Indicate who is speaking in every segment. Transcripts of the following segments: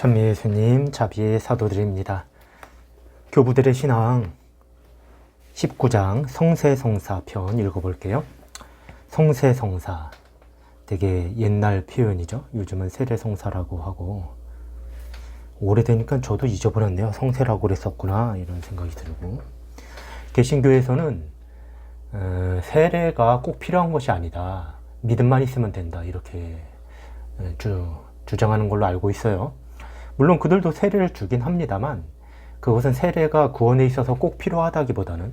Speaker 1: 천미예수님 자비의 사도들입니다. 교부들의 신앙 19장 성세성사 편 읽어볼게요. 성세성사 되게 옛날 표현이죠. 요즘은 세례성사라고 하고 오래되니까 저도 잊어버렸네요. 성세라고 그랬었구나 이런 생각이 들고, 개신교에서는 세례가 꼭 필요한 것이 아니다, 믿음만 있으면 된다 이렇게 주장하는 걸로 알고 있어요. 물론 그들도 세례를 주긴 합니다만 그것은 세례가 구원에 있어서 꼭 필요하다기보다는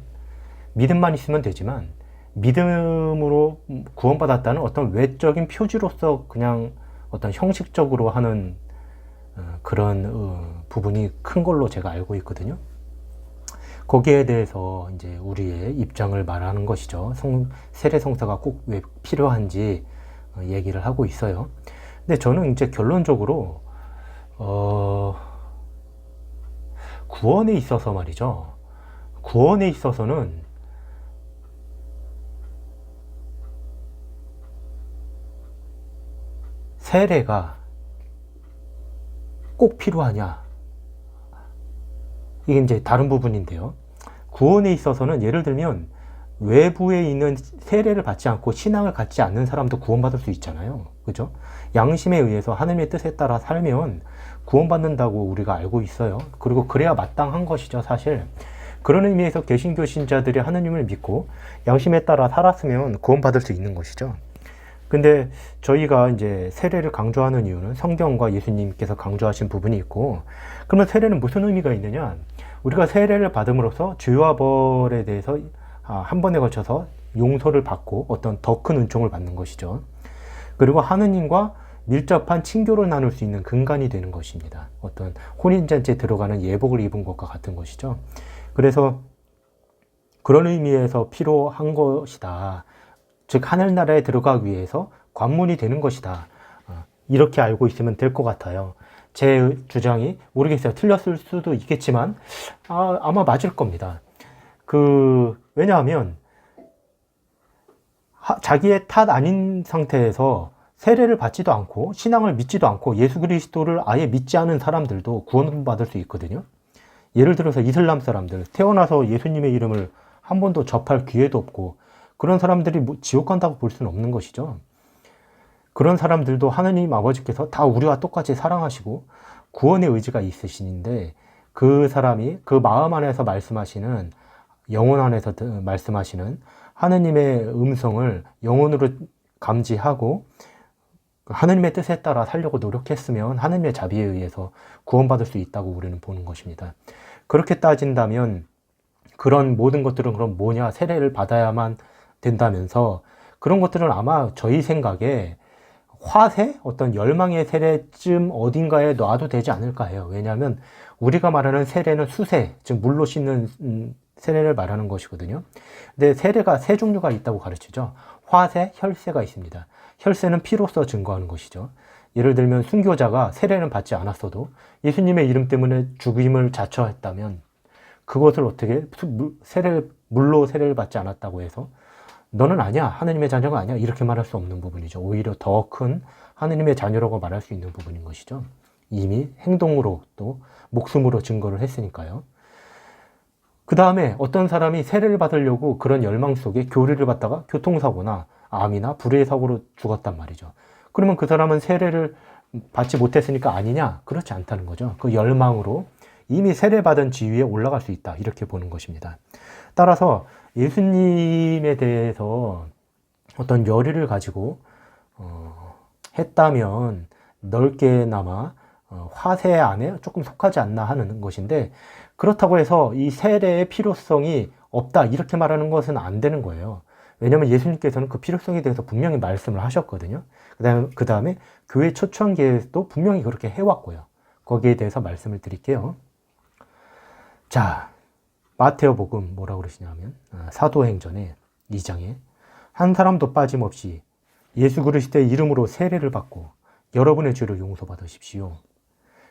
Speaker 1: 믿음만 있으면 되지만 믿음으로 구원받았다는 어떤 외적인 표지로서 그냥 어떤 형식적으로 하는 그런 부분이 큰 걸로 제가 알고 있거든요. 거기에 대해서 이제 우리의 입장을 말하는 것이죠. 세례 성사가 꼭 왜 필요한지 얘기를 하고 있어요. 근데 저는 이제 결론적으로 구원에 있어서 말이죠. 구원에 있어서는 세례가 꼭 필요하냐? 이게 이제 다른 부분인데요. 구원에 있어서는 예를 들면 외부에 있는 세례를 받지 않고 신앙을 갖지 않는 사람도 구원받을 수 있잖아요. 그죠? 양심에 의해서 하나님의 뜻에 따라 살면 구원받는다고 우리가 알고 있어요. 그리고 그래야 마땅한 것이죠, 사실. 그런 의미에서 개신교 신자들이 하나님을 믿고 양심에 따라 살았으면 구원받을 수 있는 것이죠. 근데 저희가 이제 세례를 강조하는 이유는 성경과 예수님께서 강조하신 부분이 있고, 그러면 세례는 무슨 의미가 있느냐? 우리가 세례를 받음으로써 죄와 벌에 대해서 한 번에 걸쳐서 용서를 받고 어떤 더 큰 은총을 받는 것이죠. 그리고 하느님과 밀접한 친교를 나눌 수 있는 근간이 되는 것입니다. 어떤 혼인잔치에 들어가는 예복을 입은 것과 같은 것이죠. 그래서 그런 의미에서 필요한 것이다. 즉 하늘나라에 들어가기 위해서 관문이 되는 것이다. 이렇게 알고 있으면 될 것 같아요. 제 주장이 모르겠어요. 틀렸을 수도 있겠지만 아마 맞을 겁니다. 왜냐하면 자기의 탓 아닌 상태에서 세례를 받지도 않고 신앙을 믿지도 않고 예수 그리스도를 아예 믿지 않은 사람들도 구원받을 수 있거든요. 예를 들어서 이슬람 사람들, 태어나서 예수님의 이름을 한 번도 접할 기회도 없고 그런 사람들이 지옥 간다고 볼 수는 없는 것이죠. 그런 사람들도 하느님 아버지께서 다 우리와 똑같이 사랑하시고 구원의 의지가 있으신데, 그 사람이 그 마음 안에서 말씀하시는, 영혼 안에서 말씀하시는 하느님의 음성을 영혼으로 감지하고 하느님의 뜻에 따라 살려고 노력했으면 하느님의 자비에 의해서 구원받을 수 있다고 우리는 보는 것입니다. 그렇게 따진다면 그런 모든 것들은 그럼 뭐냐? 세례를 받아야만 된다면서 그런 것들은 아마 저희 생각에 화세? 어떤 열망의 세례쯤 어딘가에 놔도 되지 않을까 해요. 왜냐하면 우리가 말하는 세례는 수세, 즉 물로 씻는 세례를 말하는 것이거든요. 근데 세례가 세 종류가 있다고 가르치죠. 화세, 혈세가 있습니다. 혈세는 피로써 증거하는 것이죠. 예를 들면 순교자가 세례는 받지 않았어도 예수님의 이름 때문에 죽임을 자처했다면 그것을 어떻게 물로 세례를 받지 않았다고 해서 너는 아니야, 하느님의 자녀가 아니야, 이렇게 말할 수 없는 부분이죠. 오히려 더 큰 하느님의 자녀라고 말할 수 있는 부분인 것이죠. 이미 행동으로 또 목숨으로 증거를 했으니까요. 그 다음에 어떤 사람이 세례를 받으려고 그런 열망 속에 교리를 받다가 교통사고나 암이나 불의의 사고로 죽었단 말이죠. 그러면 그 사람은 세례를 받지 못했으니까 아니냐? 그렇지 않다는 거죠. 그 열망으로 이미 세례받은 지위에 올라갈 수 있다, 이렇게 보는 것입니다. 따라서 예수님에 대해서 어떤 열의를 가지고 했다면 넓게나마 화세 안에 조금 속하지 않나 하는 것인데, 그렇다고 해서 이 세례의 필요성이 없다 이렇게 말하는 것은 안 되는 거예요. 왜냐하면 예수님께서는 그 필요성에 대해서 분명히 말씀을 하셨거든요. 그 다음에 교회 초창기에도 분명히 그렇게 해왔고요. 거기에 대해서 말씀을 드릴게요. 자, 마태복음 뭐라고 그러시냐면 사도행전의 2장에 한 사람도 빠짐없이 예수 그리스도의 이름으로 세례를 받고 여러분의 죄를 용서받으십시오.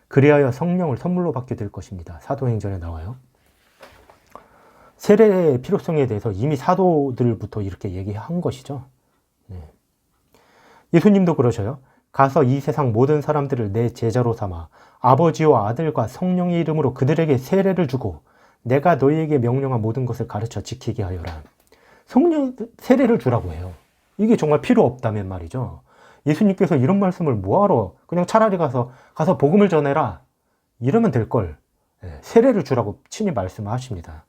Speaker 1: 그리하여 성령을 선물로 받게 될 것입니다. 사도행전에 나와요. 세례의 필요성에 대해서 이미 사도들부터 이렇게 얘기한 것이죠. 네. 예수님도 그러셔요. 가서 이 세상 모든 사람들을 내 제자로 삼아 아버지와 아들과 성령의 이름으로 그들에게 세례를 주고 내가 너희에게 명령한 모든 것을 가르쳐 지키게 하여라. 성령 세례를 주라고 해요. 이게 정말 필요 없다면 말이죠. 예수님께서 이런 말씀을 뭐하러 그냥 차라리 가서 복음을 전해라 이러면 될걸. 세례를 주라고 친히 말씀하십니다.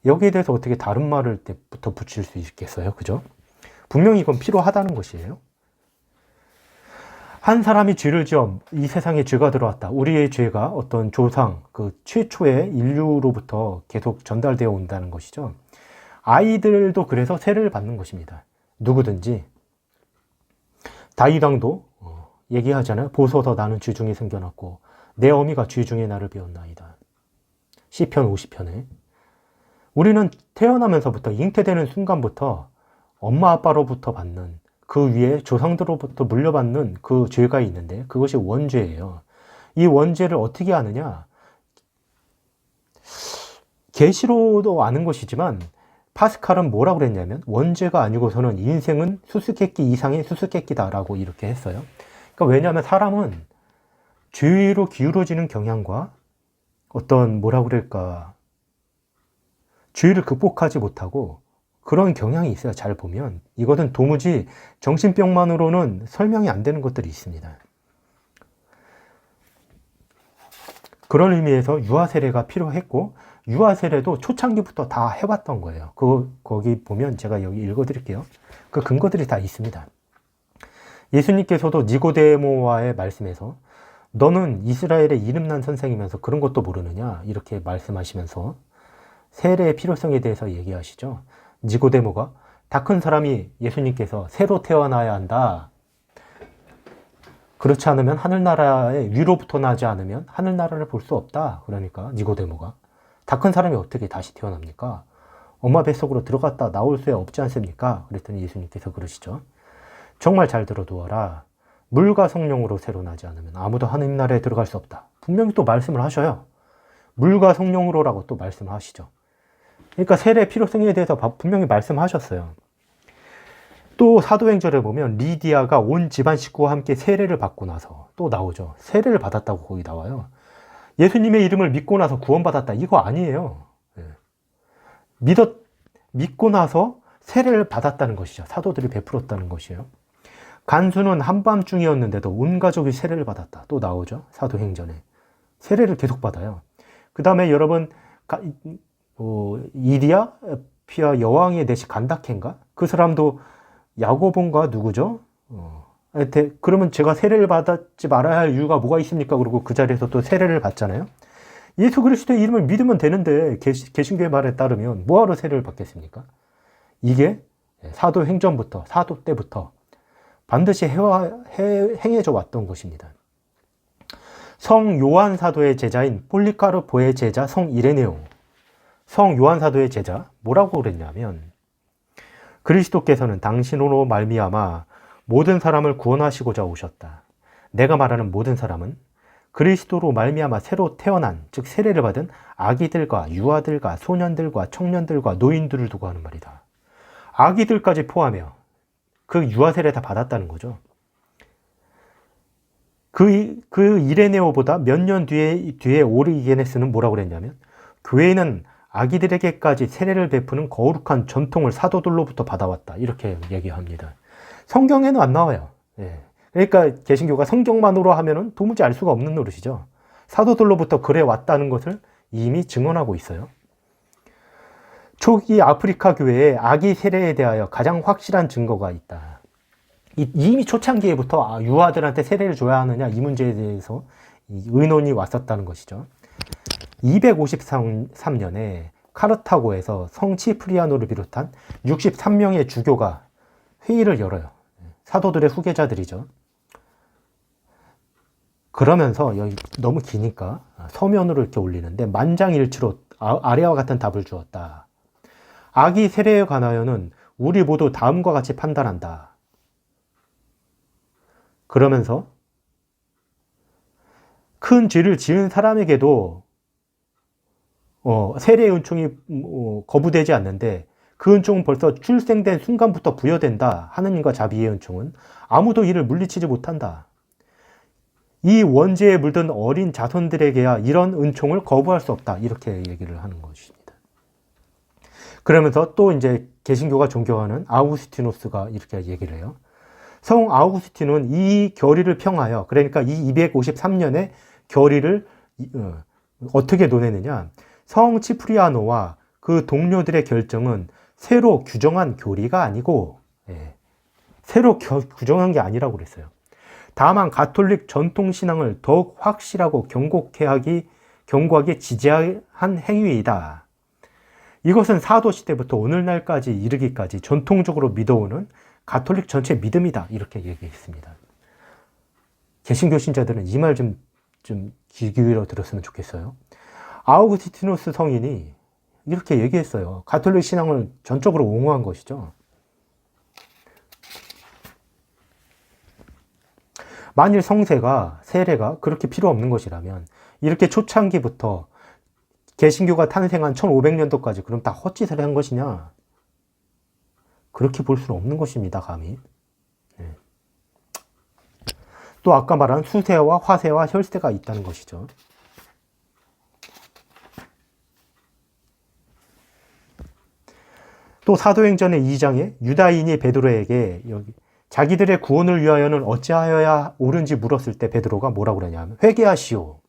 Speaker 1: 여기에 대해서 어떻게 다른 말을 때부터 붙일 수 있겠어요? 그죠? 분명히 이건 필요하다는 것이에요. 한 사람이 죄를 지어 이 세상에 죄가 들어왔다. 우리의 죄가 어떤 조상, 그 최초의 인류로부터 계속 전달되어 온다는 것이죠. 아이들도 그래서 세례를 받는 것입니다. 누구든지. 다윗 왕도 얘기하잖아요. 보소서 나는 쥐 중에 생겨났고 내 어미가 쥐 중에 나를 배웠나이다. 시편 50편에. 우리는 태어나면서부터 잉태되는 순간부터 엄마 아빠로부터 받는 그 위에 조상들로부터 물려받는 그 죄가 있는데 그것이 원죄예요. 이 원죄를 어떻게 아느냐? 계시로도 아는 것이지만 파스칼은 뭐라고 그랬냐면 원죄가 아니고서는 인생은 수수께끼 이상의 수수께끼다라고 이렇게 했어요. 그러니까 왜냐하면 사람은 죄로 기울어지는 경향과 어떤 뭐라고 그럴까 죄를 극복하지 못하고 그런 경향이 있어요. 잘 보면 이것은 도무지 정신병만으로는 설명이 안 되는 것들이 있습니다. 그런 의미에서 유아 세례가 필요했고 유아 세례도 초창기부터 다 해왔던 거예요. 거기 보면 제가 여기 읽어드릴게요. 그 근거들이 다 있습니다. 예수님께서도 니고데모와의 말씀에서 너는 이스라엘의 이름난 선생이면서 그런 것도 모르느냐 이렇게 말씀하시면서 세례의 필요성에 대해서 얘기하시죠. 니고데모가 다 큰 사람이 예수님께서 새로 태어나야 한다. 그렇지 않으면 하늘나라의 위로부터 나지 않으면 하늘나라를 볼 수 없다. 그러니까 니고데모가 다 큰 사람이 어떻게 다시 태어납니까? 엄마 뱃속으로 들어갔다 나올 수 없지 않습니까? 그랬더니 예수님께서 그러시죠. 정말 잘 들어두어라. 물과 성령으로 새로 나지 않으면 아무도 하늘나라에 들어갈 수 없다. 분명히 또 말씀을 하셔요. 물과 성령으로라고 또 말씀하시죠. 그러니까 세례의 필요성에 대해서 분명히 말씀하셨어요. 또 사도행전에 보면 리디아가 온 집안 식구와 함께 세례를 받고 나서 또 나오죠. 세례를 받았다고 거기 나와요. 예수님의 이름을 믿고 나서 구원받았다. 이거 아니에요. 믿고 나서 세례를 받았다는 것이죠. 사도들이 베풀었다는 것이에요. 간수는 한밤중이었는데도 온 가족이 세례를 받았다. 또 나오죠. 사도행전에. 세례를 계속 받아요. 그 다음에 여러분 이디야 피아 여왕의 내시 간다케인가? 그 사람도 야고본가 누구죠? 그러면 제가 세례를 받지 말아야 할 이유가 뭐가 있습니까? 그러고 그 자리에서 또 세례를 받잖아요. 예수 그리스도의 이름을 믿으면 되는데 개신교의 말에 따르면 뭐하러 세례를 받겠습니까? 이게 사도행전부터 사도 때부터 반드시 행해져 왔던 것입니다. 성 요한 사도의 제자인 폴리카르포의 제자 성 이레네오. 성 요한 사도의 제자 뭐라고 그랬냐면 그리스도께서는 당신으로 말미암아 모든 사람을 구원하시고자 오셨다. 내가 말하는 모든 사람은 그리스도로 말미암아 새로 태어난 즉 세례를 받은 아기들과 유아들과 소년들과 청년들과 노인들을 두고 하는 말이다. 아기들까지 포함해요. 그 유아 세례 다 받았다는 거죠. 그 이레네오보다 몇 년 뒤에 오리게네스는 뭐라고 그랬냐면 교회는 아기들에게까지 세례를 베푸는 거룩한 전통을 사도들로부터 받아왔다. 이렇게 얘기합니다. 성경에는 안 나와요. 그러니까 개신교가 성경만으로 하면은 도무지 알 수가 없는 노릇이죠. 사도들로부터 그래 왔다는 것을 이미 증언하고 있어요. 초기 아프리카 교회에 아기 세례에 대하여 가장 확실한 증거가 있다. 이미 초창기에부터 유아들한테 세례를 줘야 하느냐 이 문제에 대해서 의논이 왔었다는 것이죠. 253년에 카르타고에서 성 치프리아노를 비롯한 63명의 주교가 회의를 열어요. 사도들의 후계자들이죠. 그러면서 여기 너무 기니까 서면으로 이렇게 올리는데 만장일치로 아래와 같은 답을 주었다. 아기 세례에 관하여는 우리 모두 다음과 같이 판단한다. 그러면서 큰 죄를 지은 사람에게도 세례의 은총이 거부되지 않는데 그 은총은 벌써 출생된 순간부터 부여된다. 하느님과 자비의 은총은 아무도 이를 물리치지 못한다. 이 원죄에 물든 어린 자손들에게야 이런 은총을 거부할 수 없다. 이렇게 얘기를 하는 것입니다. 그러면서 또 이제 개신교가 존경하는 아우구스티노스가 이렇게 얘기를 해요. 성 아우구스티노는 이 결의를 평하여, 그러니까 이 253년에 결의를 어떻게 논했느냐. 성 치프리아노와 그 동료들의 결정은 새로 규정한 교리가 아니고, 새로 규정한 게 아니라고 그랬어요. 다만 가톨릭 전통신앙을 더욱 확실하고 견고하게 지지한 행위이다. 이것은 사도시대부터 오늘날까지 이르기까지 전통적으로 믿어오는 가톨릭 전체 믿음이다. 이렇게 얘기했습니다. 개신교 신자들은 이 말 좀 귀 기울여 들었으면 좋겠어요. 아우구스티노스 성인이 이렇게 얘기했어요. 가톨릭 신앙을 전적으로 옹호한 것이죠. 만일 세례가 그렇게 필요 없는 것이라면 이렇게 초창기부터 개신교가 탄생한 1500년도까지 그럼 다 헛짓을 한 것이냐? 그렇게 볼 수는 없는 것입니다, 감히. 네. 또 아까 말한 수세와 화세와 혈세가 있다는 것이죠. 또 사도행전의 2장에 유다인이 베드로에게 자기들의 구원을 위하여는 어찌하여야 옳은지 물었을 때 베드로가 뭐라고 그러냐면 회개하시오.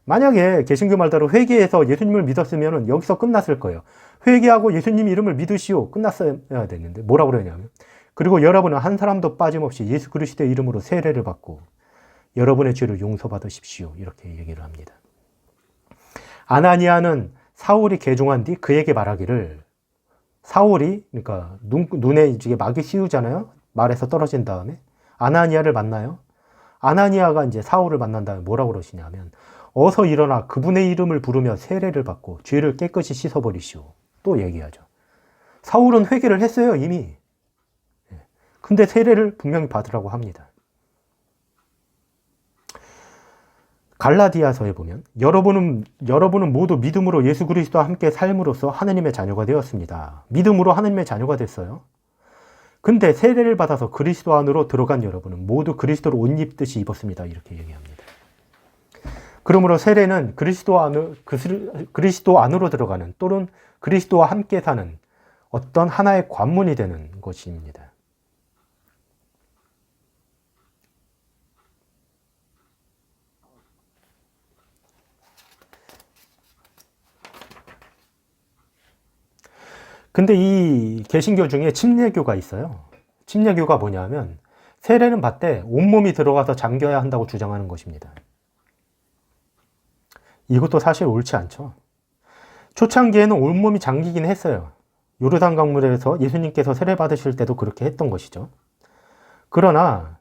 Speaker 1: 만약에 개신교 말대로 회개해서 예수님을 믿었으면 여기서 끝났을 거예요. 회개하고 예수님 이름을 믿으시오. 끝났어야 됐는데 뭐라고 그러냐면 그리고 여러분은 한 사람도 빠짐없이 예수 그리스도의 이름으로 세례를 받고 여러분의 죄를 용서받으십시오. 이렇게 얘기를 합니다. 아나니아는 사울이 개종한 뒤 그에게 말하기를 사울이 그러니까 눈에 이제 막이 씌우잖아요. 말에서 떨어진 다음에 아나니아를 만나요. 아나니아가 이제 사울을 만난 다음에 뭐라고 그러시냐면 어서 일어나 그분의 이름을 부르며 세례를 받고 죄를 깨끗이 씻어버리시오. 또 얘기하죠. 사울은 회개를 했어요, 이미. 근데 세례를 분명히 받으라고 합니다. 갈라디아서에 보면 여러분은 모두 믿음으로 예수 그리스도와 함께 삶으로써 하느님의 자녀가 되었습니다. 믿음으로 하느님의 자녀가 됐어요. 근데 세례를 받아서 그리스도 안으로 들어간 여러분은 모두 그리스도를 옷 입듯이 입었습니다. 이렇게 얘기합니다. 그러므로 세례는 그리스도 안으로 들어가는 또는 그리스도와 함께 사는 어떤 하나의 관문이 되는 것입니다. 근데 이 개신교 중에 침례교가 있어요. 침례교가 뭐냐면 세례는 받되 온몸이 들어가서 잠겨야 한다고 주장하는 것입니다. 이것도 사실 옳지 않죠. 초창기에는 온몸이 잠기긴 했어요. 요르단 강물에서 예수님께서 세례 받으실 때도 그렇게 했던 것이죠. 그러나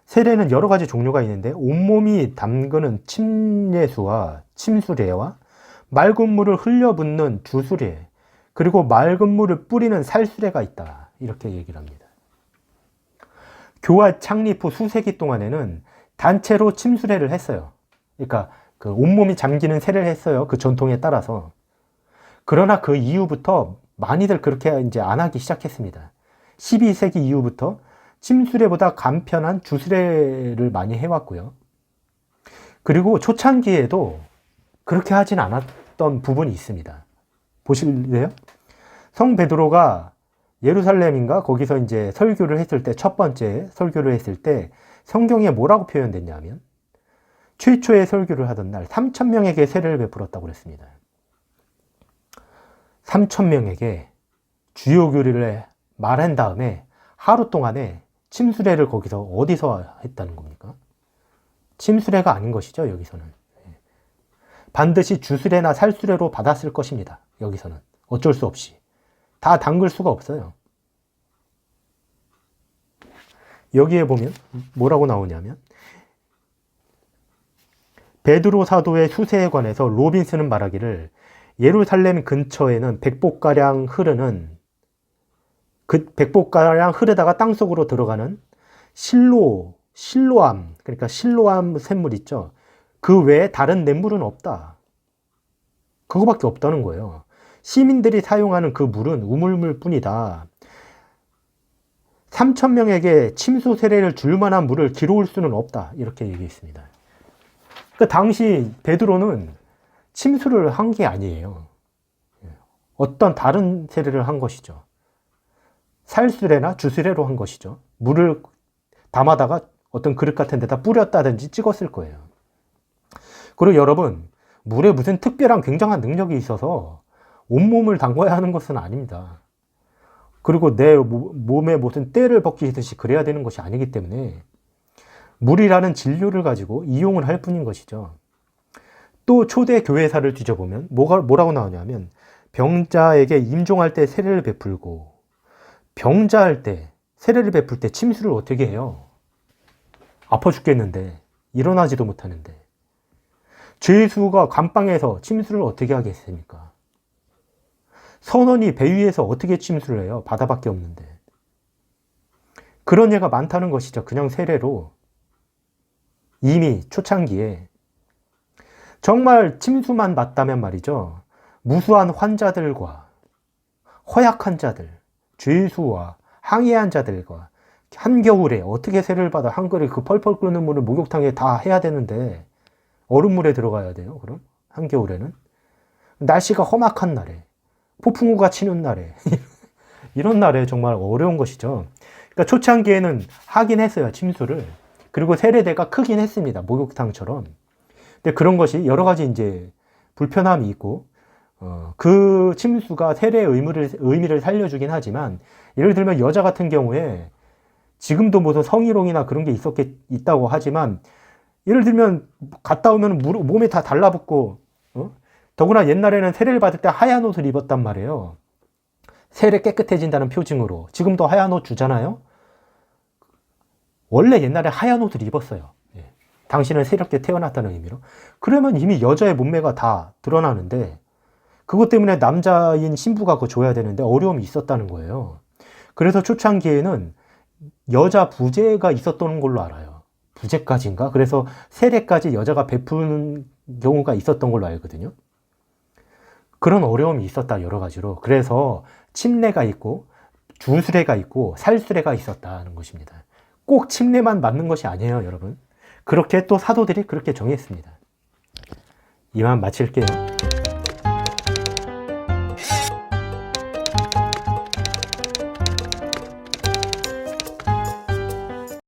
Speaker 1: 세례는 여러 가지 종류가 있는데 온몸이 담그는 침례수와 침수례와 맑은 물을 흘려붓는 주수례 그리고 맑은 물을 뿌리는 살수례가 있다. 이렇게 얘기를 합니다. 교회 창립 후 수세기 동안에는 단체로 침수례를 했어요. 그러니까 그 온몸이 잠기는 세례를 했어요. 그 전통에 따라서. 그러나 그 이후부터 많이들 그렇게 이제 안 하기 시작했습니다. 12세기 이후부터 침수례보다 간편한 주수례를 많이 해왔고요. 그리고 초창기에도 그렇게 하진 않았던 부분이 있습니다. 보실래요? 성 베드로가 예루살렘인가 거기서 이제 설교를 했을 때 첫 번째 설교를 했을 때 성경에 뭐라고 표현됐냐면 최초의 설교를 하던 날 3,000명에게 세례를 베풀었다고 그랬습니다. 3,000명에게 주요 교리를 말한 다음에 하루 동안에 침수례를 거기서 어디서 했다는 겁니까? 침수례가 아닌 것이죠, 여기서는. 반드시 주수례나 살수례로 받았을 것입니다. 여기서는. 어쩔 수 없이. 다 담글 수가 없어요. 여기에 보면 뭐라고 나오냐면 베드로 사도의 수세에 관해서 로빈스는 말하기를 예루살렘 근처에는 백보가량 흐르다가 땅속으로 들어가는 실로암, 그러니까 실로암 샘물 있죠. 그 외에 다른 냇물은 없다. 그거밖에 없다는 거예요. 시민들이 사용하는 그 물은 우물물 뿐이다. 3,000명에게 침수 세례를 줄 만한 물을 기록할 수는 없다. 이렇게 얘기했습니다. 그 당시 베드로는 침수를 한 게 아니에요. 어떤 다른 세례를 한 것이죠. 살수레나 주수레로 한 것이죠. 물을 담아다가 어떤 그릇 같은 데다 뿌렸다든지 찍었을 거예요. 그리고 여러분, 물에 무슨 특별한 굉장한 능력이 있어서 온몸을 담궈야 하는 것은 아닙니다. 그리고 내 몸에 무슨 때를 벗기듯이 그래야 되는 것이 아니기 때문에 물이라는 진료를 가지고 이용을 할 뿐인 것이죠. 또 초대 교회사를 뒤져보면 뭐라고 나오냐면 병자에게 임종할 때 세례를 베풀고 병자할 때 세례를 베풀 때 침수를 어떻게 해요? 아파 죽겠는데 일어나지도 못하는데 죄수가 감방에서 침수를 어떻게 하겠습니까? 선원이 배 위에서 어떻게 침수를 해요? 바다밖에 없는데. 그런 예가 많다는 것이죠. 그냥 세례로 이미 초창기에 정말 침수만 맞다면 말이죠. 무수한 환자들과 허약한 자들, 죄수와 항해한 자들과 한겨울에 어떻게 세례를 받아 한 그릇 그 펄펄 끓는 물을 목욕탕에 다 해야 되는데 얼음물에 들어가야 돼요. 그럼 한겨울에는 날씨가 험악한 날에 폭풍우가 치는 날에 이런 날에 정말 어려운 것이죠. 그러니까 초창기에는 하긴 했어요. 침수를. 그리고 세례대가 크긴 했습니다. 목욕탕처럼. 근데 그런 것이 여러 가지 이제 불편함이 있고 그 침수가 세례의 의미를 살려주긴 하지만 예를 들면 여자 같은 경우에 지금도 무슨 성희롱이나 그런 게 있다고 하지만 예를 들면 갔다 오면 몸에 다 달라붙고 더구나 옛날에는 세례를 받을 때 하얀 옷을 입었단 말이에요. 세례 깨끗해진다는 표징으로. 지금도 하얀 옷 주잖아요. 원래 옛날에 하얀 옷을 입었어요. 당신은 새롭게 태어났다는 의미로. 그러면 이미 여자의 몸매가 다 드러나는데 그것 때문에 남자인 신부가 그거 줘야 되는데 어려움이 있었다는 거예요. 그래서 초창기에는 여자 부제가 있었던 걸로 알아요. 부제까지인가? 그래서 세례까지 여자가 베푸는 경우가 있었던 걸로 알거든요. 그런 어려움이 있었다, 여러 가지로. 그래서 침례가 있고 주수례가 있고 살수례가 있었다는 것입니다. 꼭 침례만 맞는 것이 아니에요, 여러분. 그렇게 또 사도들이 그렇게 정했습니다. 이만 마칠게요.